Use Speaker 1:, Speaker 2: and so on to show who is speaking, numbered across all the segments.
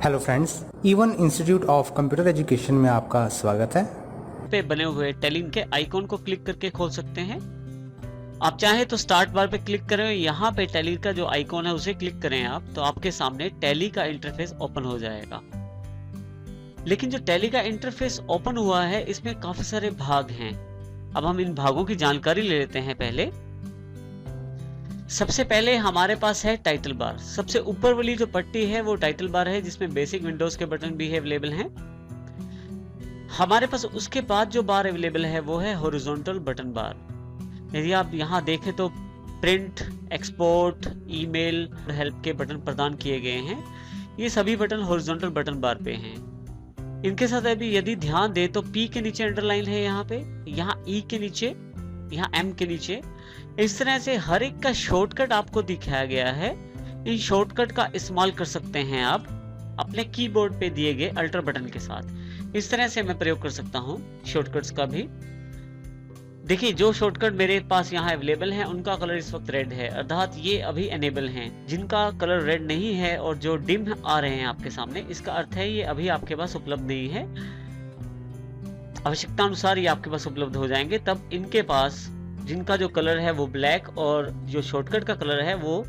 Speaker 1: Hello friends, even institute of computer education में आपका स्वागत है।
Speaker 2: पे बने हुए टैली के आइकॉन को क्लिक करके खोल सकते हैं। आप चाहे तो स्टार्ट बार पे क्लिक करें, यहाँ पे टैली का जो आइकॉन है उसे क्लिक करें आप, तो आपके सामने टैली का इंटरफेस ओपन हो जाएगा। लेकिन जो टैली का इंटरफेस ओपन हुआ है इसमें काफी सारे भाग हैं। अब हम इन भागों की जानकारी ले लेते हैं। पहले सबसे पहले हमारे पास है टाइटल बार। सबसे ऊपर वाली जो पट्टी है वो टाइटल बार है, जिसमें बेसिक विंडोज के बटन भी अवेलेबल हैं। हमारे पास उसके बाद जो बार अवेलेबल है वो है हॉरिजॉन्टल बटन बार। यदि आप यहाँ देखें तो प्रिंट, एक्सपोर्ट, ईमेल, हेल्प के बटन प्रदान किए गए हैं। ये सभी बटन हॉरिजॉन्टल बटन बार पे हैं। इनके साथ अभी यदि ध्यान दे तो P के नीचे अंडरलाइन है, यहाँ पे, यहाँ E के नीचे, यहाँ M के नीचे। इस तरह से हर एक का शॉर्टकट आपको दिखाया गया है। इन शॉर्टकट का इस्तेमाल कर सकते हैं आप अपने कीबोर्ड पे दिए गए अल्टर बटन के साथ। इस तरह से मैं प्रयोग कर सकता हूँ शॉर्टकट्स का भी। देखिए, जो शॉर्टकट मेरे पास यहाँ अवेलेबल है उनका कलर इस वक्त रेड है, अर्थात ये अभी एनेबल हैं। जिनका कलर रेड नहीं है और जो डिम आ रहे हैं आपके सामने, इसका अर्थ है ये अभी आपके पास उपलब्ध नहीं है। आवश्यकता अनुसार ये आपके पास उपलब्ध हो जाएंगे। तब इनके पास जिनका जो कलर है वो ब्लैक और जो शॉर्टकट का कलर है वो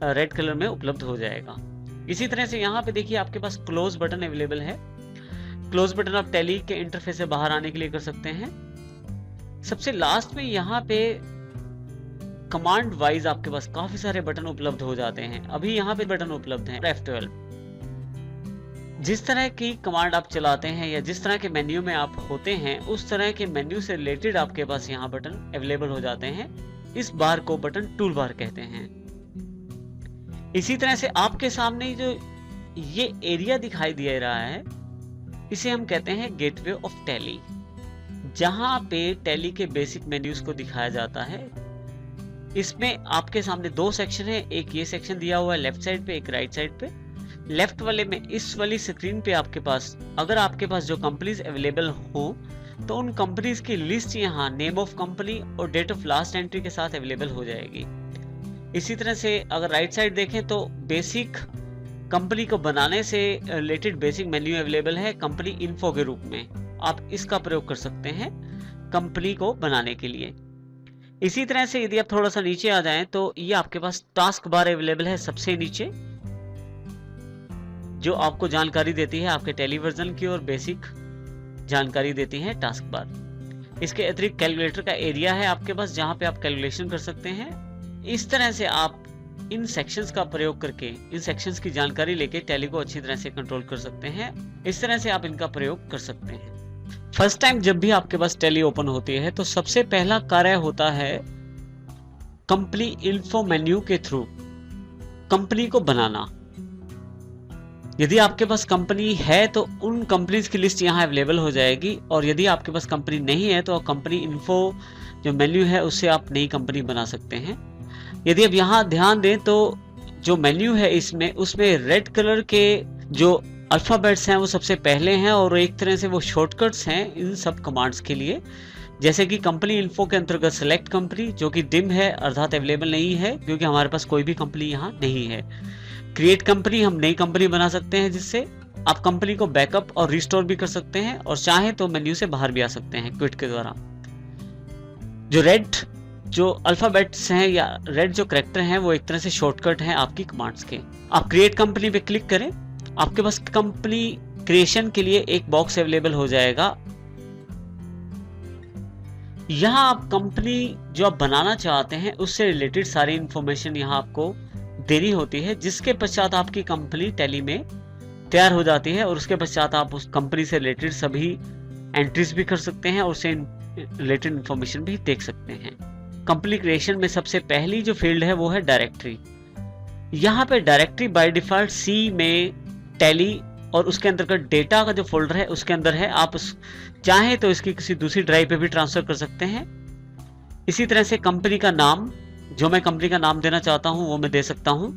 Speaker 2: रेड कलर में उपलब्ध हो जाएगा। इसी तरह से यहाँ पे देखिए आपके पास क्लोज बटन अवेलेबल है। क्लोज बटन आप टैली के इंटरफेस से बाहर आने के लिए कर सकते हैं। सबसे लास्ट में यहाँ पे कमांड वाइज आपके पास काफी सारे बटन उपलब्ध हो जाते हैं। अभी यहाँ पे बटन उपलब्ध हैं F12। जिस तरह की कमांड आप चलाते हैं या जिस तरह के मेन्यू में आप होते हैं, उस तरह के मेन्यू से रिलेटेड आपके पास यहाँ बटन अवेलेबल हो जाते हैं। इस बार को बटन टूल बार कहते हैं। इसी तरह से आपके सामने जो ये एरिया दिखाई दे रहा है, इसे हम कहते हैं गेटवे ऑफ टैली, जहां पे टैली के बेसिक मेन्यूज को दिखाया जाता है। इसमें आपके सामने दो सेक्शन है, एक ये सेक्शन दिया हुआ है लेफ्ट साइड पे, एक राइट साइड पे। लेफ्ट वाले में इस वाली स्क्रीन पे आपके पास, अगर आपके पास जो कंपनीज अवेलेबल हो तो उन कंपनीज की लिस्ट यहाँ नेम ऑफ कंपनी और डेट ऑफ लास्ट एंट्री के साथ अवेलेबल हो जाएगी। इसी तरह से अगर राइट साइड देखें तो बेसिक कंपनी को बनाने से रिलेटेड बेसिक मेन्यू अवेलेबल है कंपनी इन्फो के रूप में। आप इसका प्रयोग कर सकते हैं कंपनी को बनाने के लिए। इसी तरह से यदि आप थोड़ा सा नीचे आ जाएं तो ये आपके पास टास्क बार अवेलेबल है सबसे नीचे, जो आपको जानकारी देती है आपके टैली वर्जन की और बेसिक जानकारी देती है टास्क बार। इसके अतिरिक्त कैलकुलेटर का एरिया है आपके पास, जहां पे आप कैलकुलेशन कर सकते हैं। इस तरह से आप इन सेक्शंस का प्रयोग करके, इन सेक्शंस की जानकारी लेके टैली को अच्छी तरह से कंट्रोल कर सकते हैं। इस तरह से आप इनका प्रयोग कर सकते हैं। फर्स्ट टाइम जब भी आपके पास टैली ओपन होती है तो सबसे पहला कार्य होता है कंपनी इन्फो मेन्यू के थ्रू कंपनी को बनाना। यदि आपके पास कंपनी है तो उन कंपनीज की लिस्ट यहाँ अवेलेबल हो जाएगी, और यदि आपके पास कंपनी नहीं है तो कंपनी इन्फो जो मेन्यू है उससे आप नई कंपनी बना सकते हैं। यदि आप यहाँ ध्यान दें तो जो मेन्यू है इसमें, उसमें रेड कलर के जो अल्फाबेट्स हैं वो सबसे पहले हैं, और एक तरह से वो शॉर्टकट्स हैं इन सब कमांड्स के लिए। जैसे कि कंपनी इन्फो के अंतर्गत सेलेक्ट कंपनी, जो कि डिम है अर्थात अवेलेबल नहीं है क्योंकि हमारे पास कोई भी कंपनी यहाँ नहीं है। क्रिएट कंपनी, हम नई कंपनी बना सकते हैं जिससे आप कंपनी को बैकअप और रिस्टोर भी कर सकते हैं, और चाहे तो मेन्यू से बाहर भी आ सकते हैं क्विट के द्वारा। जो रेड जो अल्फाबेट्स हैं या रेड जो कैरेक्टर हैं वो एक तरह से शॉर्टकट हैं आपकी कमांड्स के। आप क्रिएट कंपनी पे क्लिक करें, आपके पास कंपनी क्रिएशन के लिए एक बॉक्स अवेलेबल हो जाएगा। यहाँ आप कंपनी जो आप बनाना चाहते हैं उससे रिलेटेड सारी इंफॉर्मेशन यहाँ आपको देनी होती है, जिसके पश्चात आपकी कंपनी टैली में तैयार हो जाती है, और उसके पश्चात आप उस कंपनी से रिलेटेड सभी एंट्रीज भी कर सकते हैं और उससे रिलेटेड इंफॉर्मेशन भी देख सकते हैं। कंपनी क्रिएशन में सबसे पहली जो फील्ड है वो है डायरेक्टरी। यहाँ पे डायरेक्टरी बाय डिफॉल्ट C में टैली और उसके अंतर्गत डेटा का जो फोल्डर है उसके अंदर है। आप चाहें तो इसकी किसी दूसरी ड्राइव पे भी ट्रांसफर कर सकते हैं। इसी तरह से कंपनी का नाम, जो मैं कंपनी का नाम देना चाहता हूं वो मैं दे सकता हूं।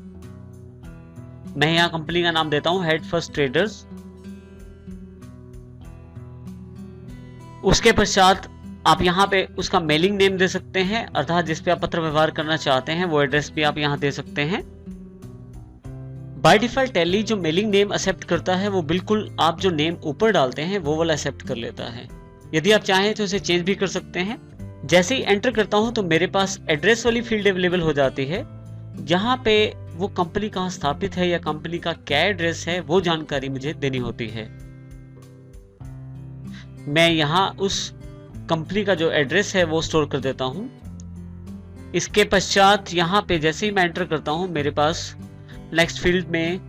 Speaker 2: मैं यहां कंपनी का नाम देता हूं हेड फर्स्ट ट्रेडर्स। उसके पश्चात आप यहाँ पे उसका मेलिंग नेम दे सकते हैं, अर्थात जिस पे आप पत्र व्यवहार करना चाहते हैं वो एड्रेस भी आप यहाँ दे सकते हैं। बाय डिफॉल्ट टैली जो मेलिंग नेम एक्सेप्ट करता है वो बिल्कुल आप जो नेम ऊपर डालते हैं वो वाला एक्सेप्ट कर लेता है। यदि आप चाहें तो इसे चेंज भी कर सकते हैं। जैसे ही एंटर करता हूं तो मेरे पास एड्रेस वाली फील्ड अवेलेबल हो जाती है, जहां पे वो कंपनी कहाँ स्थापित है या कंपनी का क्या एड्रेस है वो जानकारी मुझे देनी होती है। मैं यहाँ उस कंपनी का जो एड्रेस है वो स्टोर कर देता हूँ। इसके पश्चात यहाँ पे जैसे ही मैं एंटर करता हूँ मेरे पास नेक्स्ट फील्ड में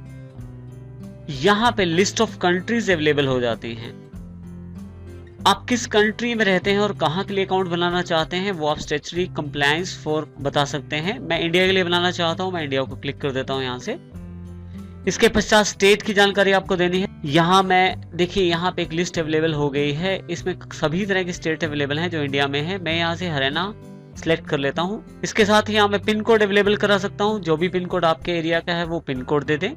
Speaker 2: यहाँ पे लिस्ट ऑफ कंट्रीज अवेलेबल हो जाती हैं। आप किस कंट्री में रहते हैं और कहाँ के लिए अकाउंट बनाना चाहते हैं वो आप स्टैट्यूटरी कंप्लायंस फॉर बता सकते हैं। मैं इंडिया के लिए बनाना चाहता हूँ, मैं इंडिया को क्लिक कर देता हूँ यहाँ से। इसके पश्चात स्टेट की जानकारी आपको देनी है। यहाँ मैं देखिए यहाँ पे एक लिस्ट अवेलेबल हो गई है, इसमें सभी तरह की स्टेट अवेलेबल हैं जो इंडिया में है। मैं यहाँ से हरियाणा सिलेक्ट कर लेता हूँ। इसके साथ ही यहाँ मैं पिन कोड अवेलेबल करा सकता हूँ, जो भी पिन कोड आपके एरिया का है वो पिन कोड दे दें।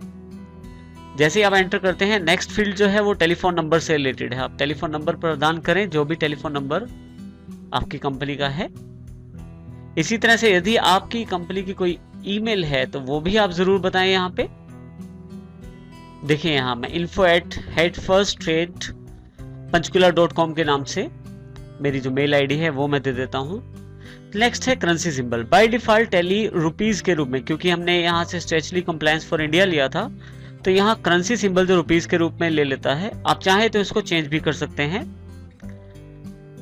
Speaker 2: जैसे ही आप एंटर करते हैं नेक्स्ट फील्ड जो है वो टेलीफोन नंबर से रिलेटेड है। आप टेलीफोन नंबर प्रदान करें, जो भी टेलीफोन नंबर आपकी कंपनी का है। इसी तरह से यदि आपकी कंपनी की कोई ईमेल है तो वो भी आप जरूर बताएं। यहाँ पे देखिए यहाँ मैं info@headfirsttrade.com के नाम से मेरी जो मेल आईडी है वो मैं दे देता हूँ। नेक्स्ट है currency symbol. By default tally rupees के रूप में, क्योंकि हमने यहाँ से स्टैट्यूटरी कंप्लायंस फॉर इंडिया लिया था तो यहाँ करेंसी सिंबल जो रुपीज के रूप में ले लेता है। आप चाहे तो इसको चेंज भी कर सकते हैं।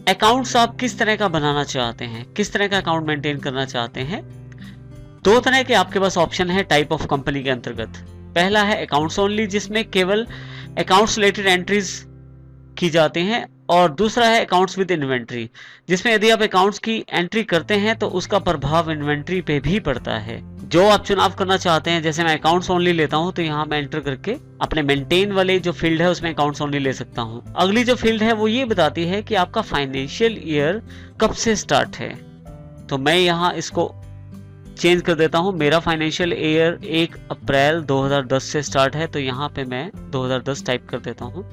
Speaker 2: अकाउंट्स आप किस तरह का बनाना चाहते हैं, किस तरह का अकाउंट मेंटेन करना चाहते हैं, दो तरह के आपके पास ऑप्शन है टाइप ऑफ कंपनी के अंतर्गत। पहला है अकाउंट्स ओनली, जिसमें केवल अकाउंट्स रिलेटेड एंट्रीज की जाती हैं, और दूसरा है अकाउंट्स विद इन्वेंट्री, जिसमें यदि आप अकाउंट्स की एंट्री करते हैं तो उसका प्रभाव इन्वेंट्री पे भी पड़ता है। जो आप चुनाव करना चाहते हैं, जैसे मैं अकाउंट्स ओनली लेता हूं तो यहाँ मैं एंटर करके अपने मेंटेन वाले जो फील्ड है उसमें अकाउंट्स ओनली ले सकता हूं। अगली जो फील्ड है वो ये बताती है कि आपका फाइनेंशियल ईयर कब से स्टार्ट है, तो मैं यहाँ इसको चेंज कर देता हूं। मेरा फाइनेंशियल ईयर 1 अप्रैल 2010 से स्टार्ट है, तो यहाँ पे मैं 2010 टाइप कर देता हूं।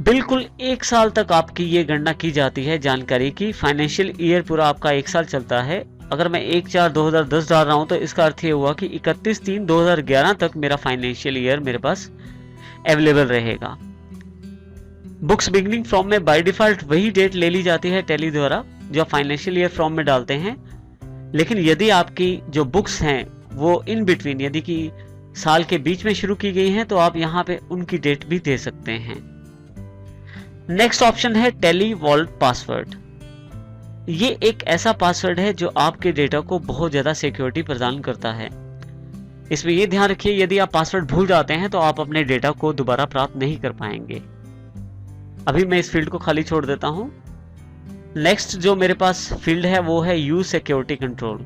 Speaker 2: बिल्कुल 1 साल तक आपकी ये गणना की जाती है जानकारी की। फाइनेंशियल ईयर पूरा आपका 1 साल चलता है। अगर मैं 1/4/2010 डाल रहा हूं तो इसका अर्थ ये हुआ कि 31/3/2011 तक मेरा फाइनेंशियल ईयर मेरे पास अवेलेबल रहेगा। बुक्स बिगिनिंग फ्रॉम में बाय डिफॉल्ट वही डेट ले ली जाती है टैली द्वारा जो आप फाइनेंशियल ईयर फ्रॉम में डालते हैं, लेकिन यदि आपकी जो बुक्स हैं वो इन बिटवीन यदि कि साल के बीच में शुरू की गई हैं तो आप यहाँ पे उनकी डेट भी दे सकते हैं। नेक्स्ट ऑप्शन है टैली वॉल्ट पासवर्ड। ये एक ऐसा पासवर्ड है जो आपके डेटा को बहुत ज्यादा सिक्योरिटी प्रदान करता है। इसमें ये ध्यान रखिए यदि आप पासवर्ड भूल जाते हैं तो आप अपने डेटा को दोबारा प्राप्त नहीं कर पाएंगे। अभी मैं इस फील्ड को खाली छोड़ देता हूं। नेक्स्ट जो मेरे पास फील्ड है वो है यूज सिक्योरिटी कंट्रोल।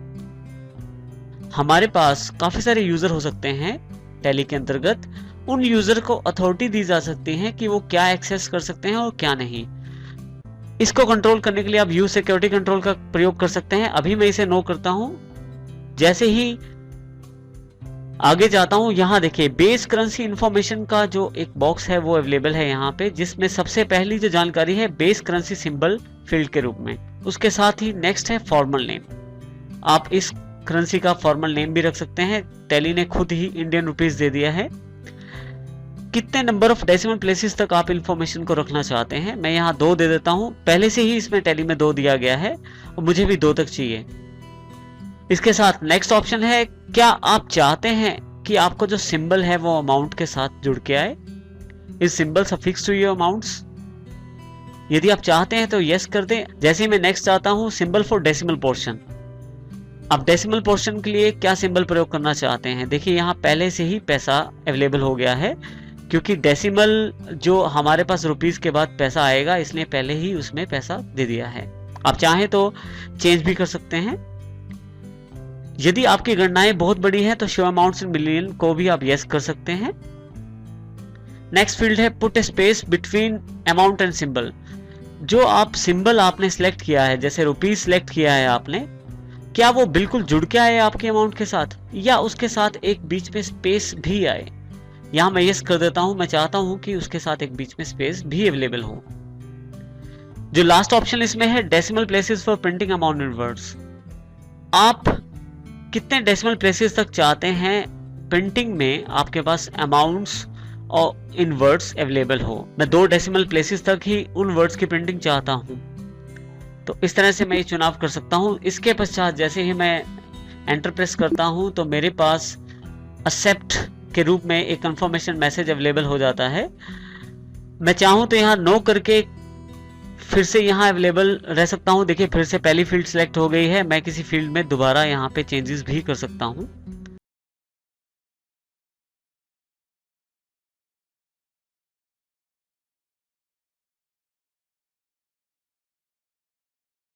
Speaker 2: हमारे पास काफी सारे यूजर हो सकते हैं टैली के अंतर्गत। उन यूजर को अथॉरिटी दी जा सकती है कि वो क्या एक्सेस कर सकते हैं और क्या नहीं। इसको कंट्रोल करने के लिए आप यूज सिक्योरिटी कंट्रोल का प्रयोग कर सकते हैं। अभी मैं इसे नो करता हूं। जैसे ही आगे जाता हूं, यहां देखिए बेस करेंसी इंफॉर्मेशन का जो एक बॉक्स है वो अवेलेबल है यहाँ पे, जिसमें सबसे पहली जो जानकारी है बेस करेंसी सिंबल फील्ड के रूप में। उसके साथ ही नेक्स्ट है फॉर्मल नेम। आप इस करेंसी का फॉर्मल नेम भी रख सकते हैं। टैली ने खुद ही इंडियन रुपीस दे दिया है। कितने नंबर ऑफ डेसिमल प्लेसेस तक आप इंफॉर्मेशन को रखना चाहते हैं, मैं यहाँ 2 दे देता हूँ। पहले से ही इसमें टैली में 2 दिया गया है और मुझे भी 2 तक चाहिए। इसके साथ नेक्स्ट ऑप्शन है, क्या आप चाहते हैं कि आपको जो सिंबल है वो अमाउंट के साथ जुड़ के आए? इस symbol suffix to your amounts. यदि आप चाहते हैं तो यस कर दें। जैसे मैं नेक्स्ट चाहता हूं सिंबल फॉर डेसिमल पोर्शन। अब डेसिमल पोर्शन के लिए क्या सिंबल प्रयोग करना चाहते हैं? देखिए यहाँ पहले से ही पैसा अवेलेबल हो गया है, क्योंकि डेसिमल जो हमारे पास रुपीस के बाद पैसा आएगा इसलिए पहले ही उसमें पैसा दे दिया है। आप चाहें तो चेंज भी कर सकते हैं। यदि आपकी गणनाएं बहुत बड़ी हैं तो शो अमाउंट्स इन मिलियन को भी आप यस कर सकते हैं। नेक्स्ट फील्ड है put space between amount and symbol. जो आप सिंबल आपने सिलेक्ट किया है, जैसे रुपीस सिलेक्ट किया है आपने, क्या वो बिल्कुल जुड़ के आए आपके अमाउंट के साथ या उसके साथ एक बीच में स्पेस भी आए? यहां मैं यस कर देता हूं। मैं चाहता हूं कि उसके साथ एक बीच में स्पेस भी अवेलेबल हो। जो लास्ट ऑप्शन इसमें है decimal places for printing amount in words. आप कितने डेसिमल प्लेसेस तक चाहते हैं प्रिंटिंग में आपके पास अमाउंट्स और इन वर्ड्स अवेलेबल हो। मैं 2 डेसिमल प्लेसेस तक ही उन वर्ड्स की प्रिंटिंग चाहता हूँ, तो इस तरह से मैं ये चुनाव कर सकता हूँ। इसके पश्चात जैसे ही मैं एंटर प्रेस करता हूँ तो मेरे पास एक्सेप्ट के रूप में एक कंफर्मेशन मैसेज अवेलेबल हो जाता है। मैं चाहूँ तो यहाँ नो करके फिर से यहाँ अवेलेबल रह सकता हूँ। देखिए फिर से पहली फील्ड सिलेक्ट हो गई है। मैं किसी फील्ड में दोबारा यहाँ पे चेंजेस भी कर सकता हूँ।